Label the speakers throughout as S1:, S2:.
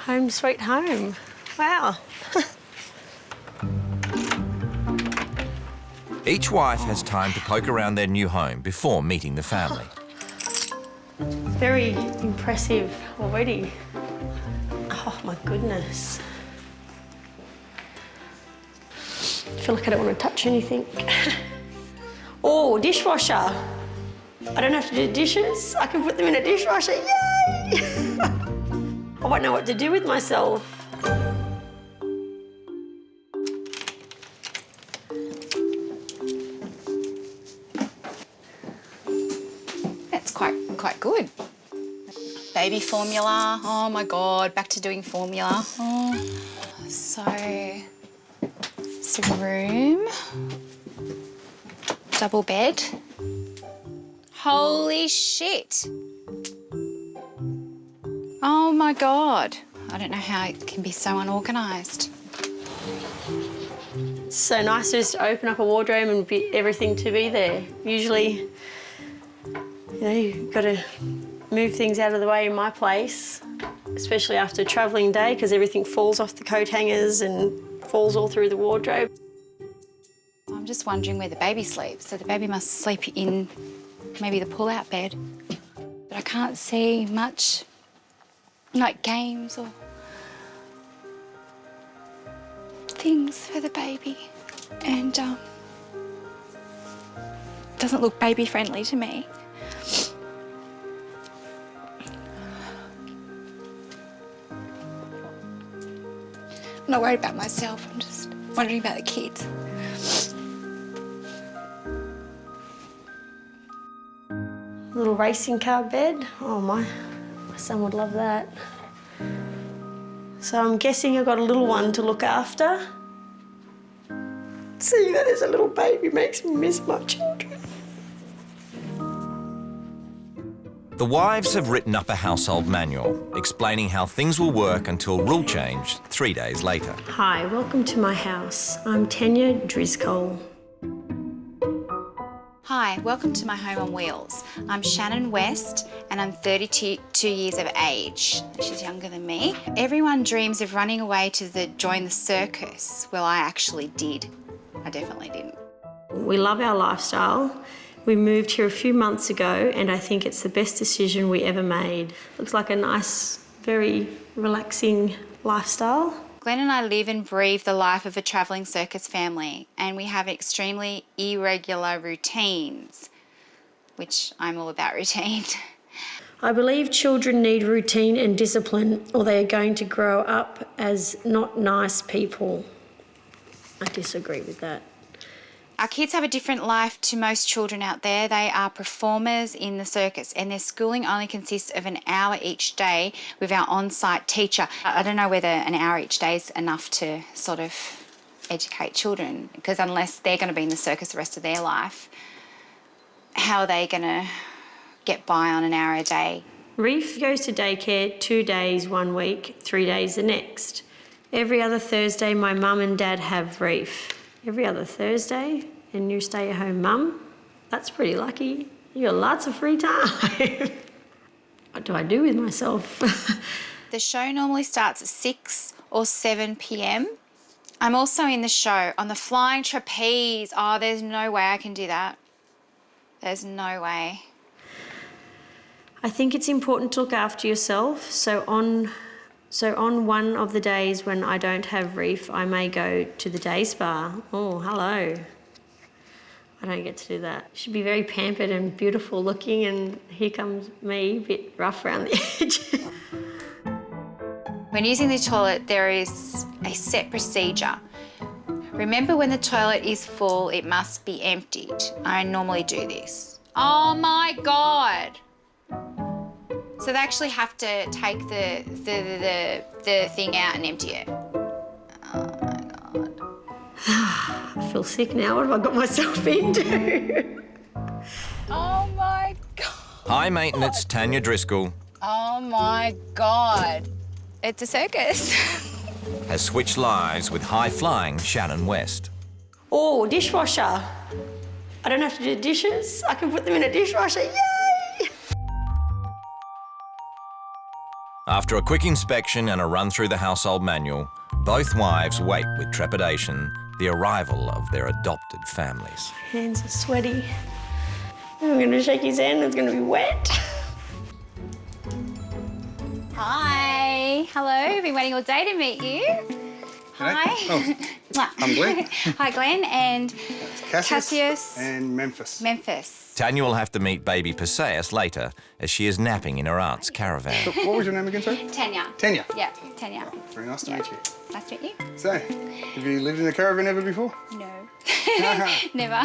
S1: Home sweet home. Wow.
S2: Each wife has time to poke around their new home before meeting the family.
S1: Very impressive already. Oh, my goodness. I feel like I don't want to touch anything. Oh, dishwasher. I don't have to do dishes. I can put them in a dishwasher. Yay! I won't know what to do with myself.
S3: That's quite good. Baby formula. Oh my God, back to doing formula. Oh. So, it's a room, double bed. Holy shit. Oh my God. I don't know how it can be so unorganised.
S1: It's so nice to just open up a wardrobe and everything to be there. Usually, you know, you've got to move things out of the way in my place, especially after a travelling day, because everything falls off the coat hangers and falls all through the wardrobe.
S3: I'm just wondering where the baby sleeps. So the baby must sleep in maybe the pull-out bed. But I can't see much, like games or things for the baby. And doesn't look baby-friendly to me. I'm not worried about myself, I'm just wondering about the kids.
S1: Little racing car bed. Oh, my son would love that. So I'm guessing I've got a little one to look after. Seeing that as a little baby makes me miss my children.
S2: The wives have written up a household manual explaining how things will work until rule change 3 days later.
S1: Hi, welcome to my house. I'm Tanya Driscoll.
S3: Hi, welcome to my home on wheels. I'm Shannon West and I'm 32 years of age. She's younger than me. Everyone dreams of running away to join the circus. Well, I actually did. I definitely didn't.
S1: We love our lifestyle. We moved here a few months ago and I think it's the best decision we ever made. Looks like a nice, very relaxing lifestyle.
S3: Glenn and I live and breathe the life of a travelling circus family, and we have extremely irregular routines, which I'm all about routine.
S1: I believe children need routine and discipline or they are going to grow up as not nice people. I disagree with that.
S3: Our kids have a different life to most children out there. They are performers in the circus and their schooling only consists of an hour each day with our on-site teacher. I don't know whether an hour each day is enough to sort of educate children, because unless they're going to be in the circus the rest of their life, how are they going to get by on an hour a day?
S1: Reef goes to daycare 2 days 1 week, 3 days the next. Every other Thursday my mum and dad have Reef. Every other Thursday, and you stay-at-home mum. That's pretty lucky. You got lots of free time. What do I do with myself?
S3: The show normally starts at 6 or 7 p.m. I'm also in the show on the flying trapeze. Oh, there's no way I can do that. There's no way.
S1: I think it's important to look after yourself. So on one of the days when I don't have Reef, I may go to the day spa. Oh, hello. I don't get to do that. Should be very pampered and beautiful looking, and here comes me, a bit rough around the edge.
S3: When using the toilet, there is a set procedure. Remember, when the toilet is full, it must be emptied. I normally do this. Oh my God. So they actually have to take the thing out and empty it. Oh my God.
S1: I feel sick now. What have I got myself into?
S3: Oh my God.
S2: High maintenance Tanya Driscoll
S3: Oh my God. It's a circus.
S2: has switched lives with high-flying Shannon West.
S1: Oh, dishwasher. I don't have to do dishes. I can put them in a dishwasher. Yay!
S2: After a quick inspection and a run through the household manual, both wives wait with trepidation the arrival of their adopted families.
S1: Hands are sweaty. I'm going to shake his hand, it's going to be wet.
S3: Hi. Hello. Been waiting all day to meet you. Hi.
S4: Oh, I'm Glenn.
S3: Hi, Glenn. And
S4: Cassius. And Memphis.
S2: Tanya will have to meet baby Perseus later as she is napping in her aunt's caravan.
S4: What was your name again, sorry?
S3: Tanya.
S4: Tanya.
S3: Yeah, Tanya.
S4: Very nice to meet you.
S3: Nice to meet you.
S4: So, have you lived in a caravan ever before?
S3: No. Never.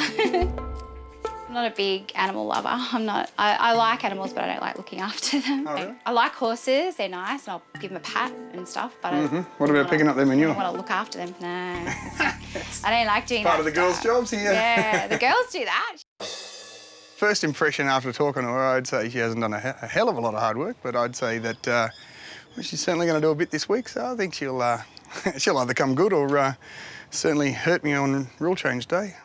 S3: I'm not a big animal lover. I like animals, but I don't like looking after them.
S4: Oh, really?
S3: I like horses. They're nice, and I'll give them a pat and stuff. But
S4: What about picking up their manure?
S3: I want to look after them. No. I don't like doing that.
S4: Part of the girls' jobs here.
S3: Yeah, the girls do that.
S4: First impression after talking to her, I'd say she hasn't done a hell of a lot of hard work, but I'd say that well, she's certainly going to do a bit this week, so I think she'll either come good or certainly hurt me on rule change day.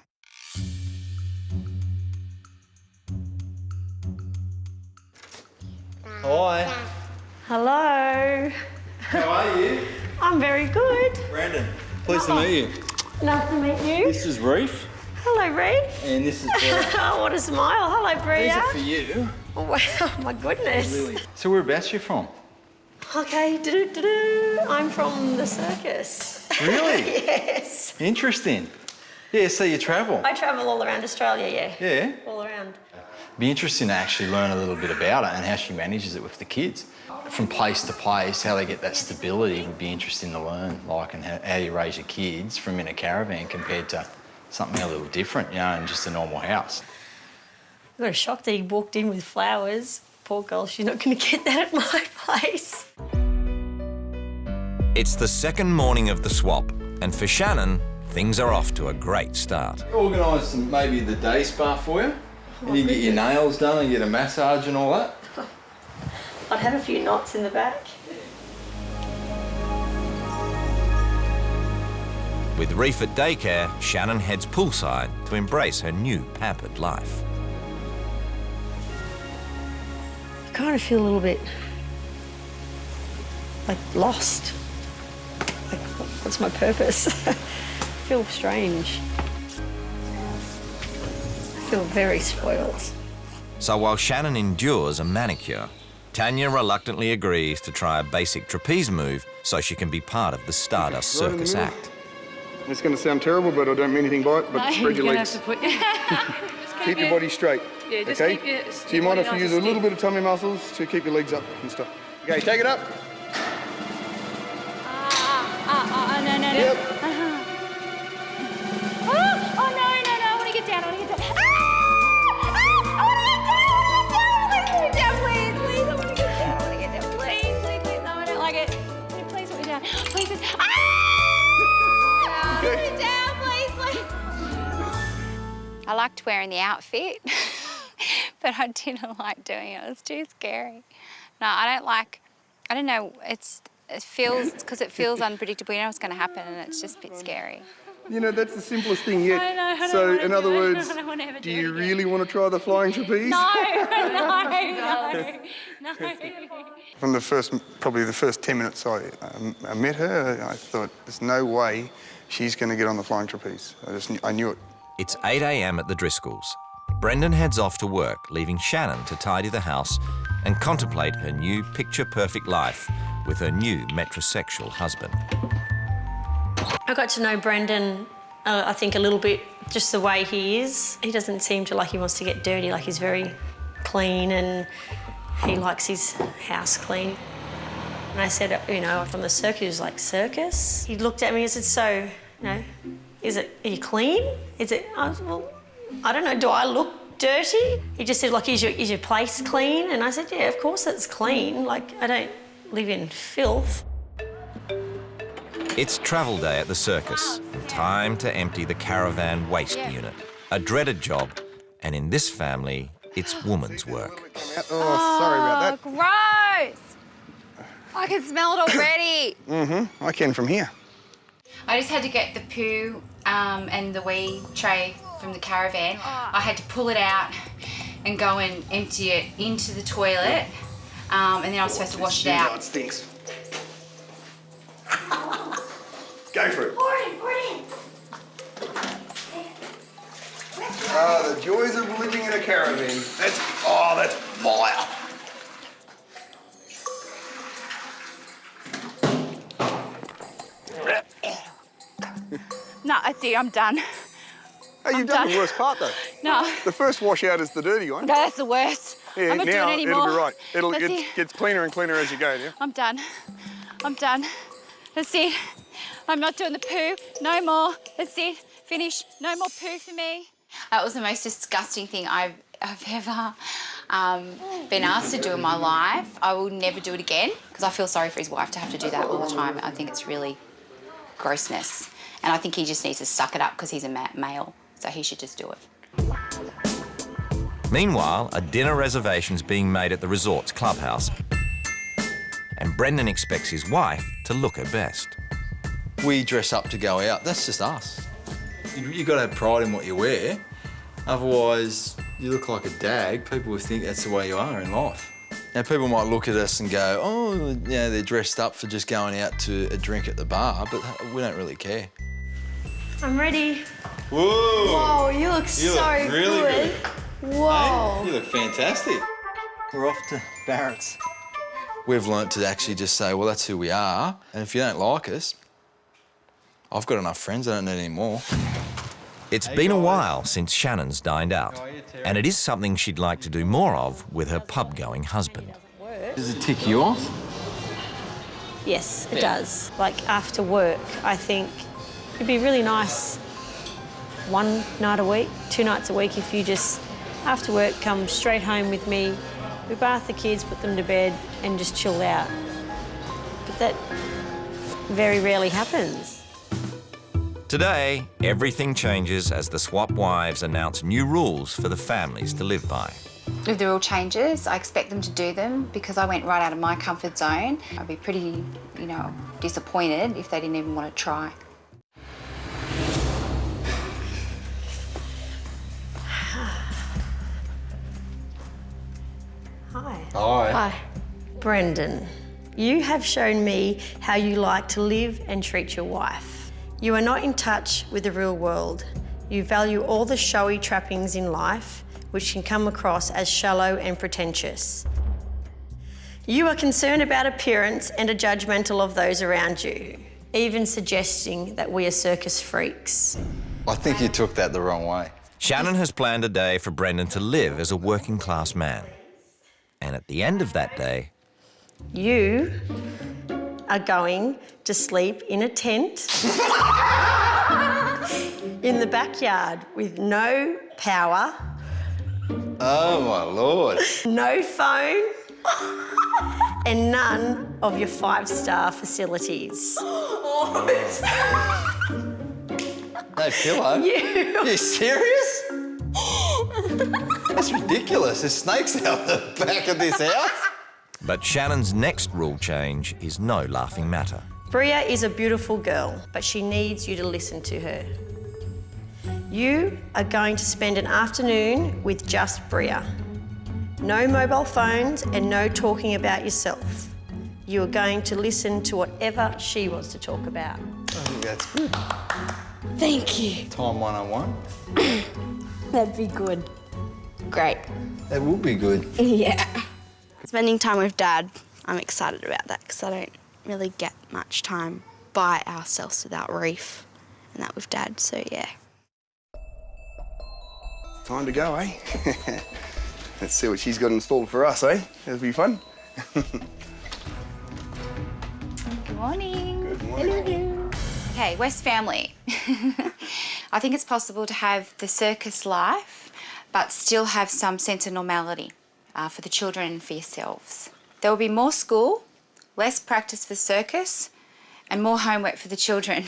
S5: Hi.
S1: Hello.
S5: How are you?
S1: I'm very good.
S5: Brandon. Pleased to meet you.
S1: Nice to meet you.
S5: This is Reef,
S1: Hello, Ree.
S5: and this is Bria.
S1: Oh, what a smile. Hello,
S5: These
S1: Bria.
S5: are for you.
S1: Oh, wow, my goodness.
S5: Lily. So whereabouts you from?
S1: Okay, I'm from the circus.
S5: Really?
S1: Yes.
S5: Interesting. Yeah, so you travel.
S1: I travel all around Australia, yeah.
S5: Yeah.
S1: All around.
S5: Be interesting to actually learn a little bit about it and how she manages it with the kids. From place to place, how they get that stability would be interesting to learn, like, and how you raise your kids from in a caravan compared to something a little different, you know, in just a normal house.
S1: I got a shock that he walked in with flowers. Poor girl, she's not going to get that at my place.
S2: It's the second morning of the swap, and for Shannon, things are off to a great start.
S5: Organise maybe the day spa for you, and you get your nails done and get a massage and all that.
S1: I'd have a few knots in the back.
S2: With Reef at daycare, Shannon heads poolside to embrace her new pampered life.
S1: I kind of feel a little bit, like, lost. Like, what's my purpose? I feel strange. I feel very spoiled.
S2: So while Shannon endures a manicure, Tanya reluctantly agrees to try a basic trapeze move so she can be part of the Stardust
S4: Right in the
S2: Circus
S4: middle.
S2: act.
S4: It's going to sound terrible, but I don't mean anything by it, but spread your legs. Keep your body straight.
S6: Yeah, just
S4: okay?
S6: keep your
S4: Do you mind if
S6: body
S4: you
S6: nice
S4: use a
S6: and
S4: little
S6: stiff.
S4: bit of tummy muscles to keep your legs up and stuff? Okay, take it up.
S3: No.
S4: Yep.
S3: Oh, no, I want to get down. I want to get down. I want to get down, please. Please, I want to get down. Please. No, I don't like it. Please put me down. Please. Put me down, please. I liked wearing the outfit, but I didn't like doing it. It was too scary. No, I don't know, it feels unpredictable. You know what's going to happen, and it's just a bit scary.
S4: You know, that's the simplest thing yet.
S3: I know, I
S4: so,
S3: don't
S4: in
S3: wanna
S4: other
S3: do it.
S4: words,
S3: I don't wanna ever
S4: do
S3: do it
S4: you
S3: again.
S4: really want to try the flying trapeze?
S3: No.
S4: From probably the first 10 minutes I met her, I thought, there's no way she's going to get on the flying trapeze. I knew it.
S2: It's 8 a.m. at the Driscolls. Brendan heads off to work, leaving Shannon to tidy the house and contemplate her new picture-perfect life with her new metrosexual husband.
S1: I got to know Brendan, I think, a little bit, just the way he is. He doesn't seem to like he wants to get dirty, like he's very clean and he likes his house clean. And I said, you know, from the circus, he was like, circus? He looked at me and said, so, you know, are you clean? Is it, I was, well, I don't know, do I look dirty? He just said, like, is your place clean? And I said, yeah, of course it's clean. Like, I don't live in filth.
S2: It's travel day at the circus. Time to empty the caravan waste unit. A dreaded job, and in this family, it's woman's work.
S4: Oh, sorry about that.
S3: Gross! I can smell it already.
S4: I can from here.
S3: I just had to get the poo and the wee tray from the caravan. I had to pull it out and go and empty it into the toilet. and then I was supposed to wash it out.
S4: It stinks. Go for it. Ah, the joys of living in a caravan. That's fire.
S3: No, that's it, I'm done.
S4: Hey, you've done the worst part though.
S3: No.
S4: The first washout is the dirty one.
S3: No, that's the worst.
S4: Yeah,
S3: I'm not
S4: now
S3: doing any more.
S4: it'll be right.
S3: That's
S4: It
S3: it.
S4: gets cleaner and cleaner as you go, yeah?
S3: I'm done. I'm done. That's it. I'm not doing the poo. No more. That's it. Finish. No more poo for me. That was the most disgusting thing I've ever been asked to do in my life. I will never do it again because I feel sorry for his wife to have to do that all the time. I think it's really grossness. And I think he just needs to suck it up because he's a male. So he should just do it.
S2: Meanwhile, a dinner reservation's being made at the resort's clubhouse, and Brendan expects his wife to look her best.
S5: We dress up to go out. That's just us. You've got to have pride in what you wear. Otherwise, you look like a dag. People will think that's the way you are in life. Now, people might look at us and go, oh, yeah, they're dressed up for just going out to a drink at the bar, but we don't really care.
S1: I'm ready.
S5: Whoa!
S1: Oh, you look
S5: You look really good.
S1: Whoa.
S5: Hey, you look fantastic. We're off to Barrett's. We've learnt to actually just say, well, that's who we are, and if you don't like us, I've got enough friends, I don't need any more.
S2: It's been a while since Shannon's dined out, and it is something she'd like to do more of with her pub-going husband.
S5: Does it tick you off?
S1: Yes, it does. Like after work, I think it'd be really nice one night a week, 2 nights a week if you just, after work, come straight home with me. We bath the kids, put them to bed and just chill out. But that very rarely happens.
S2: Today, everything changes as the swap wives announce new rules for the families to live by.
S3: If the rule changes, I expect them to do them because I went right out of my comfort zone. I'd be pretty, disappointed if they didn't even want to try.
S1: Hi.
S5: Hi.
S1: Hi. Brendan, you have shown me how you like to live and treat your wife. You are not in touch with the real world. You value all the showy trappings in life, which can come across as shallow and pretentious. You are concerned about appearance and are judgmental of those around you, even suggesting that we are circus freaks.
S5: I think you took that the wrong way.
S2: Shannon has planned a day for Brendan to live as a working-class man. And at the end of that day,
S1: You are going to sleep in a tent in the backyard with no power,
S5: Oh, my Lord.
S1: no phone, and none of your 5-star facilities.
S5: No pillow? You serious? That's ridiculous. There's snakes out the back of this house.
S2: but Shannon's next rule change is no laughing matter.
S1: Bria is a beautiful girl, but she needs you to listen to her. You are going to spend an afternoon with just Bria. No mobile phones and no talking about yourself. You are going to listen to whatever she wants to talk about.
S5: I think that's good.
S1: Thank you.
S5: Time 101.
S6: That'd be good. Great.
S5: That would be good.
S6: Yeah. Spending time with Dad, I'm excited about that because I don't really get much time by ourselves without Reef and that with Dad, so yeah.
S4: Time to go, eh? Let's see what she's got installed for us, eh? It'll be fun.
S3: Good morning.
S4: Good morning.
S3: Okay, West family. I think it's possible to have the circus life, but still have some sense of normality for the children and for yourselves. There will be more school, less practice for circus, and more homework for the children.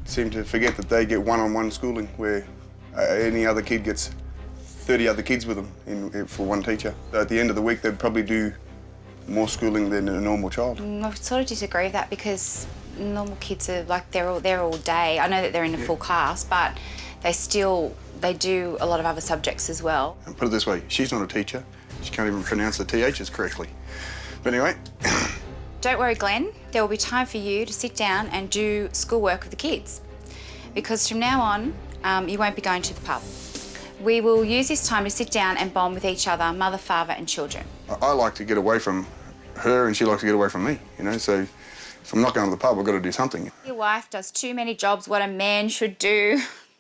S4: Seem to forget that they get one-on-one schooling where any other kid gets 30 other kids with them for one teacher. So at the end of the week, they'd probably do more schooling than a normal child.
S3: I sort of disagree with that because normal kids are like they're all there all day. I know that they're in a full class, but they do a lot of other subjects as well.
S4: And put it this way, she's not a teacher. She can't even pronounce the THs correctly. But anyway,
S3: Don't worry, Glenn. There will be time for you to sit down and do schoolwork with the kids. Because from now on, you won't be going to the pub. We will use this time to sit down and bond with each other, mother, father and children.
S4: I like to get away from her and she likes to get away from me, you know, so if I'm not going to the pub, I've got to do something.
S3: Your wife does too many jobs, what a man should do.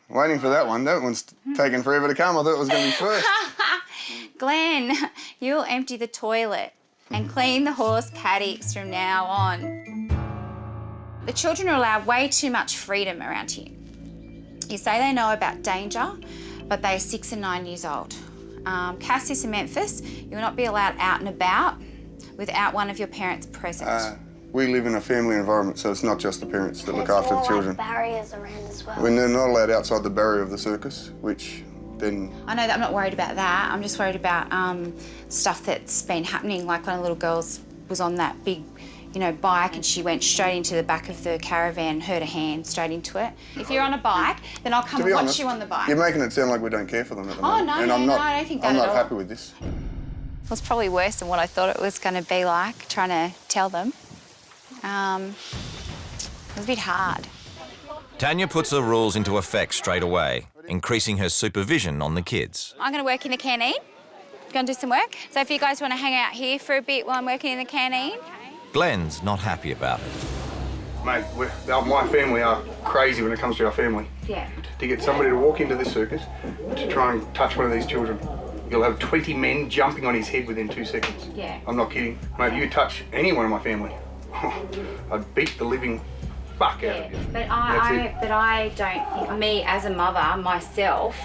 S4: Waiting for that one. That one's taking forever to come. I thought it was going to be first.
S3: Glenn, you'll empty the toilet and clean the horse paddocks from now on. The children are allowed way too much freedom around here. You say they know about danger, but they're 6 and 9 years old. Cassis and Memphis, you will not be allowed out and about without one of your parents present.
S4: We live in a family environment, so it's not just the parents that look after the children.
S7: Like barriers around as well.
S4: When they're not allowed outside the barrier of the circus, which then...
S3: I know that I'm not worried about that. I'm just worried about stuff that's been happening, like when a little girl was on that big, you know, bike and she went straight into the back of the caravan, hurt her hand straight into it. If you're on a bike, then I'll come and watch you on the bike.
S4: You're making it sound like we don't care for them at the moment.
S3: No,
S4: and
S3: no,
S4: I'm not,
S3: I don't think that at all.
S4: I'm not happy with this.
S3: It was probably worse than what I thought it was going to be like, trying to tell them. It was a bit hard.
S2: Tanya puts the rules into effect straight away, increasing her supervision on the kids.
S3: I'm going to work in the canteen. Going to do some work. So if you guys want to hang out here for a bit while I'm working in the canteen.
S2: Glenn's not happy about it.
S4: Mate, my family are crazy when it comes to our family.
S3: Yeah.
S4: To get somebody to walk into this circus to try and touch one of these children, you'll have 20 men jumping on his head within 2 seconds.
S3: Yeah.
S4: I'm not kidding. Mate, you touch anyone in my family, I'd beat the living fuck out of you.
S3: But I don't think, me as a mother, myself,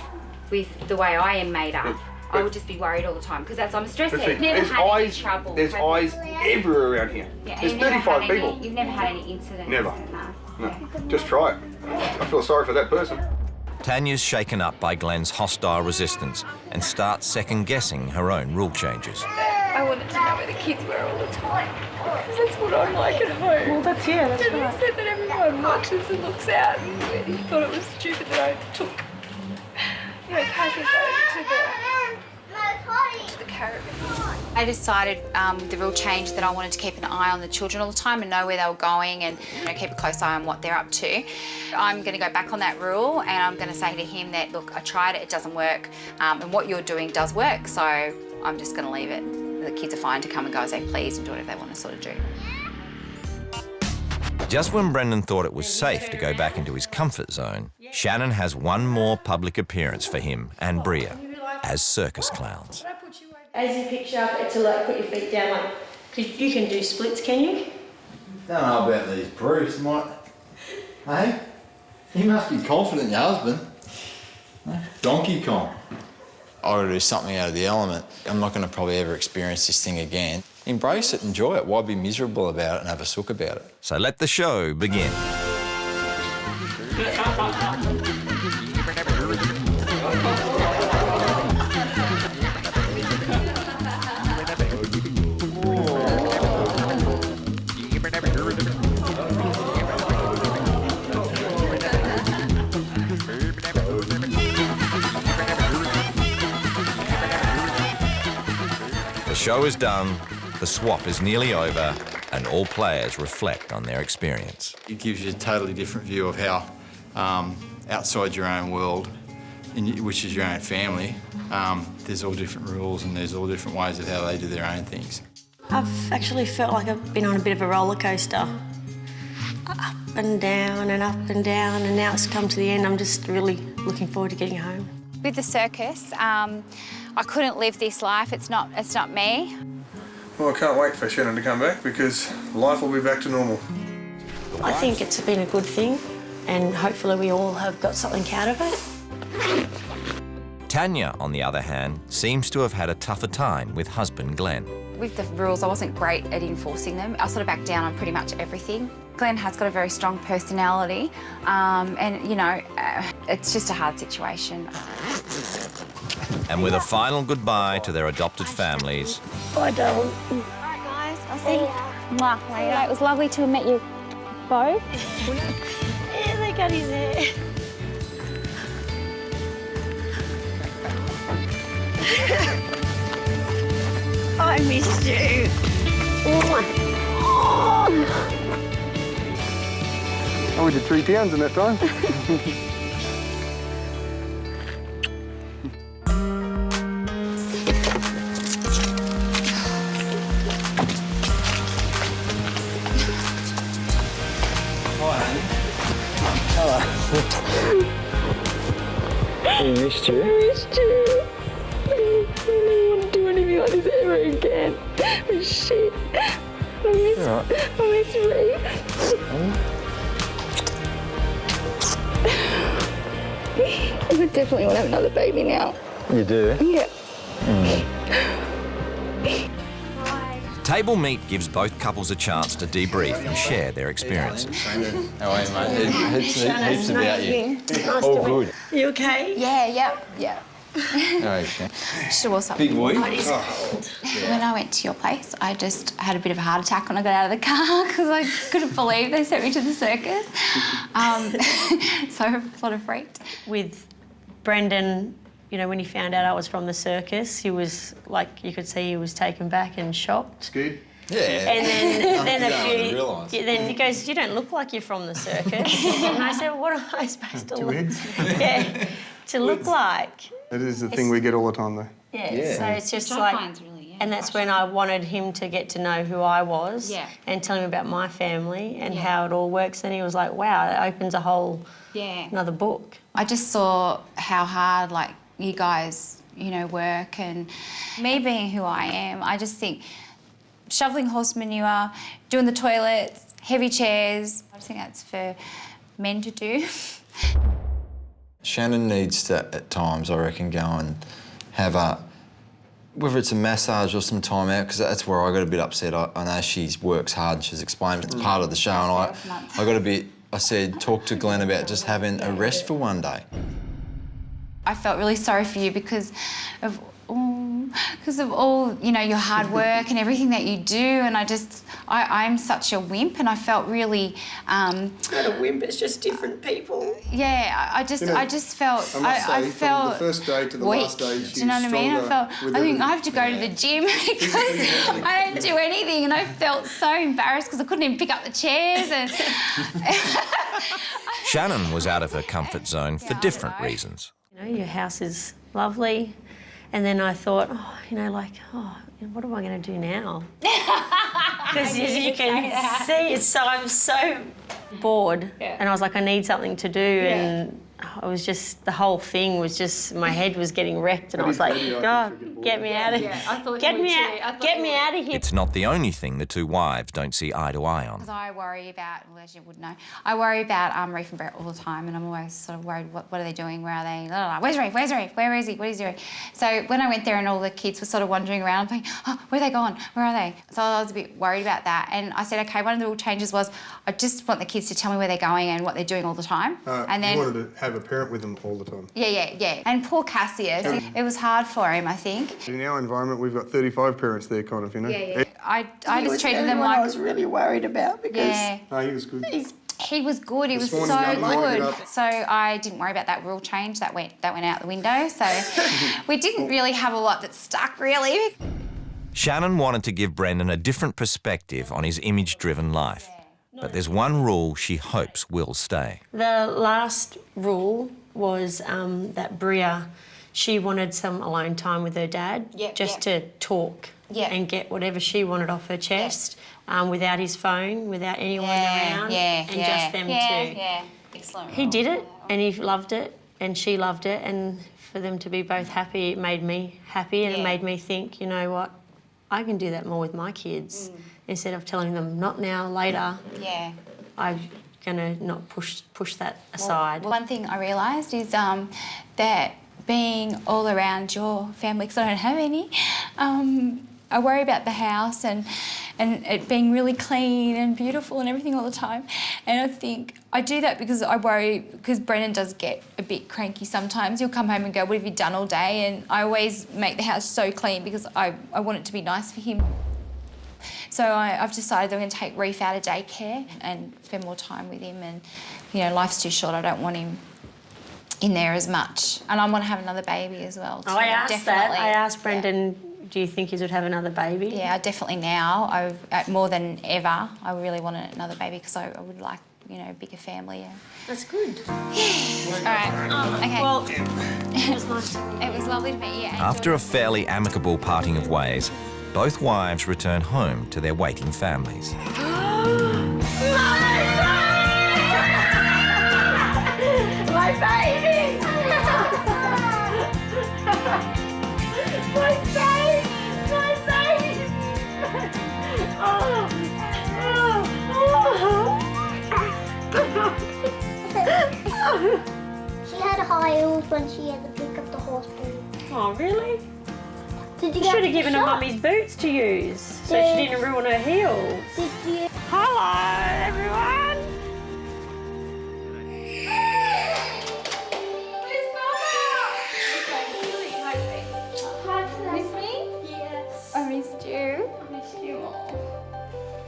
S3: with the way I am made up, I would just be worried all the time because I'm a stress head. Never had any trouble.
S4: There's eyes everywhere around here.
S3: Yeah,
S4: there's 35 people.
S3: You've never had any incidents?
S4: Never.
S3: No.
S4: No. Just try it. I feel sorry for that person.
S2: Tanya's shaken up by Glenn's hostile resistance and starts second-guessing her own rule changes.
S8: I wanted to know where the kids were all the time because that's what I'm like at home. Well, that's right. And he said that everyone watches and looks out, and he thought it was stupid that I took, you know, Cassis over to the caravan.
S3: I decided the real change that I wanted to keep an eye on the children all the time and know where they were going and keep a close eye on what they're up to. I'm going to go back on that rule and I'm going to say to him that, look, I tried it, it doesn't work, and what you're doing does work, so I'm just going to leave it. The kids are fine to come and go as they please and do whatever they want to sort of do.
S2: Just when Brendan thought it was safe to go back into his comfort zone, Shannon has one more public appearance for him and Bria as circus clowns.
S1: As you picture up to like put your feet down, like, you can do splits, can you?
S5: Don't know about these Bruce, might. Hey? You must be confident, your husband. Donkey Kong. I've got to do something out of the element. I'm not going to probably ever experience this thing again. Embrace it, enjoy it. Why be miserable about it and have a sook about it?
S2: So let the show begin. The show is done, the swap is nearly over, and all players reflect on their experience.
S5: It gives you a totally different view of how outside your own world, which is your own family, there's all different rules and there's all different ways of how they do their own things.
S1: I've actually felt like I've been on a bit of a roller coaster. Up and down and up and down, and now it's come to the end. I'm just really looking forward to getting home.
S3: With the circus, I couldn't live this life. It's not me.
S4: Well, I can't wait for Shannon to come back because life will be back to normal.
S1: I think it's been a good thing, and hopefully we all have got something out of it.
S2: Tanya, on the other hand, seems to have had a tougher time with husband Glenn.
S3: With the rules, I wasn't great at enforcing them. I sort of backed down on pretty much everything. Glenn has got a very strong personality, and, you know, it's just a hard situation.
S2: And with a final goodbye to their adopted families...
S1: Bye, darling.
S3: All right, guys, I'll see you later. It was lovely to have met you both.
S1: Yeah, they got his hair. I missed you.
S4: Oh, we did 3 pounds in that time.
S5: We missed you.
S8: I missed you. I don't want to do anything like this ever again. Oh, shit. I miss Reef. I definitely want to have another baby now.
S5: You do?
S8: Yeah.
S2: Table meet gives both couples a chance to debrief and share their experiences.
S5: How are you, mate? Heaps about you. All good.
S1: You okay?
S8: Yeah.
S5: How are you, Shan?
S3: Should have also.
S5: Big week.
S3: When I went to your place, I just had a bit of a heart attack when I got out of the car because I couldn't believe they sent me to the circus. So I sort of freaked.
S1: With Brendan, you know, when he found out I was from the circus, he was like, you could see he was taken back and shocked.
S4: Scared?
S5: Yeah.
S1: And then
S5: realise.
S1: then he goes, "You don't look like you're from the circus." And I said, well, "What am I supposed to look? Yeah, to look like?"
S4: That is the thing we get all the time, though.
S1: Yeah. So it's just like, and that's when I wanted him to get to know who I was, and tell him about my family and how it all works. And he was like, "Wow, that opens a whole another book."
S3: I just saw how hard, like, you guys, you know, work, and me being who I am, I just think shoveling horse manure, doing the toilets, heavy chairs, I just think that's for men to do.
S5: Shannon needs to, at times, I reckon, go and have whether it's a massage or some time out, because that's where I got a bit upset. I know she works hard, she's explained it's part of the show, and I got a bit, I said, talk to Glenn about just having a rest for one day.
S3: I felt really sorry for you because of all, you know, your hard work and everything that you do, and I'm such a wimp, and I felt really...
S1: Not a wimp, it's just different people.
S3: Yeah, I just felt... I felt
S4: from the first day to the
S3: weak.
S4: last day,
S3: Do you know what I mean? I think I have to go to the gym because I don't do anything, and I felt so embarrassed because I couldn't even pick up the chairs. And
S2: Shannon was out of her comfort zone for different reasons.
S1: You know, your house is lovely. And then I thought, what am I going to do now? Because you can see, I'm so bored. And I was like, I need something to do. And I was just, the whole thing was just, my head was getting wrecked, and I was like, God, get me out of here. Get me out of here.
S2: It's not the only thing the two wives don't see eye to eye on.
S3: Because I worry about, well, as you would know, I worry about Reef and Brett all the time, and I'm always sort of worried, what are they doing, where are they, where's Reef, where is he, what is he doing? So when I went there and all the kids were sort of wandering around, I'm thinking, oh, where are they gone, where are they? So I was a bit worried about that, and I said, okay, one of the little changes was, I just want the kids to tell me where they're going and what they're doing all the time.
S4: And then you wanted to have a parent with them all the time.
S3: Yeah. And poor Cassius, it was hard for him, I think.
S4: In our environment, we've got 35 parents there, kind of, you know.
S3: Yeah. I just treated them like...
S1: I was really worried about because...
S4: No, he was good.
S3: He was good. He was so good. So I didn't worry about that rule change. That went out the window. So we didn't really have a lot that stuck, really.
S2: Shannon wanted to give Brendan a different perspective on his image-driven life. But there's one rule she hopes will stay.
S1: The last rule was that Bria, she wanted some alone time with her dad, to talk and get whatever she wanted off her chest, without his phone, without anyone around, just them two.
S3: Yeah. Excellent.
S1: He did it, and he loved it, and she loved it, and for them to be both happy, it made me happy, and it made me think, you know what, I can do that more with my kids. Instead of telling them, not now, later, I'm going to not push that aside.
S3: Well, one thing I realised is that being all around your family, because I don't have any, I worry about the house and it being really clean and beautiful and everything all the time. And I think I do that because I worry, because Brendan does get a bit cranky sometimes. He'll come home and go, what have you done all day? And I always make the house so clean because I want it to be nice for him. So I've decided that I'm going to take Reef out of daycare and spend more time with him. And, you know, life's too short. I don't want him in there as much. And I want to have another baby as well.
S1: I asked that. I asked Brendan, Do you think you would have another baby?
S3: Yeah, definitely now. More than ever, I really want another baby because I would like, you know, a bigger family. Yeah.
S1: That's good.
S3: All right. Okay.
S1: Well, it was nice to meet you.
S3: It was lovely to meet you.
S2: After a fairly amicable parting of ways, both wives return home to their waiting families.
S8: My baby! My baby! My baby! Oh!
S7: She had high heels when she had to pick up the horse pool.
S1: Oh, really?
S7: Did
S1: You should have given her mummy's boots to use so she didn't ruin her heels.
S7: Did you?
S1: Hello, everyone.
S8: Miss me? Yes. I missed you. I missed you all.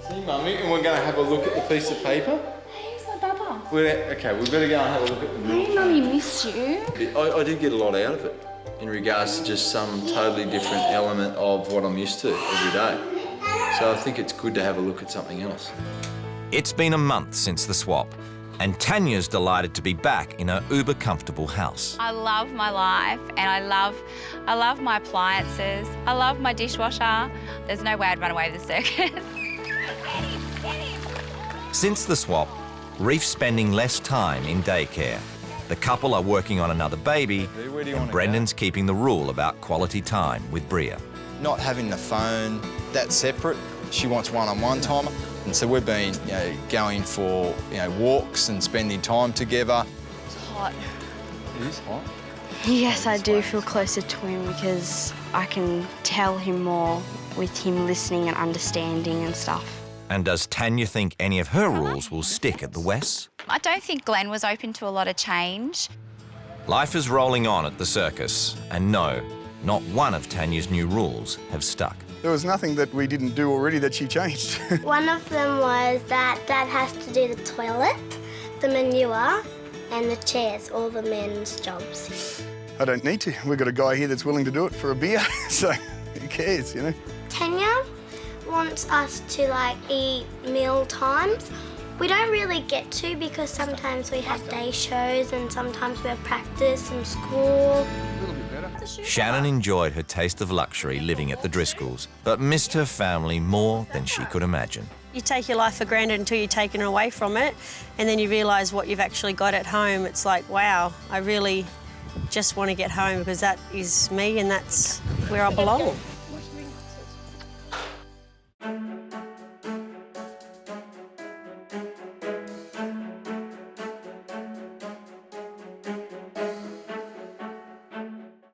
S5: See, Mummy, and we're going to have a look at the piece of paper.
S8: Hey, it's my Baba.
S5: Okay, we've got to go and have a look at the
S8: Hey, Mummy, missed you.
S5: I did get a lot out of it in regards to just some totally different element of what I'm used to every day. So I think it's good to have a look at something else.
S2: It's been a month since the swap, and Tanya's delighted to be back in her uber-comfortable house.
S3: I love my life and I love my appliances. I love my dishwasher. There's no way I'd run away with the circus.
S2: Since the swap, Reef's spending less time in daycare. The couple are working on another baby,
S5: Where do you
S2: and
S5: wanna
S2: Brendan's keeping the rule about quality time with Bria.
S5: Not having the phone, that's separate. She wants one-on-one time. And so we've been, going for, walks and spending time together.
S3: It's hot.
S5: It is hot.
S6: Yes, I do feel closer to him because I can tell him more with him listening and understanding and stuff.
S2: And does Tanya think any of her rules will stick at the Wes?
S3: I don't think Glenn was open to a lot of change.
S2: Life is rolling on at the circus, and no, not one of Tanya's new rules have stuck.
S4: There was nothing that we didn't do already that she changed.
S7: One of them was that Dad has to do the toilet, the manure, and the chairs, all the men's jobs.
S4: I don't need to. We've got a guy here that's willing to do it for a beer, so who cares,
S7: Tanya wants us to eat meal times. We don't really get to because sometimes we have day shows and sometimes we have practice and school.
S2: Shannon enjoyed her taste of luxury living at the Driscolls, but missed her family more than she could imagine.
S1: You take your life for granted until you're taken away from it, and then you realise what you've actually got at home. It's like, wow, I really just want to get home because that is me and that's where I belong.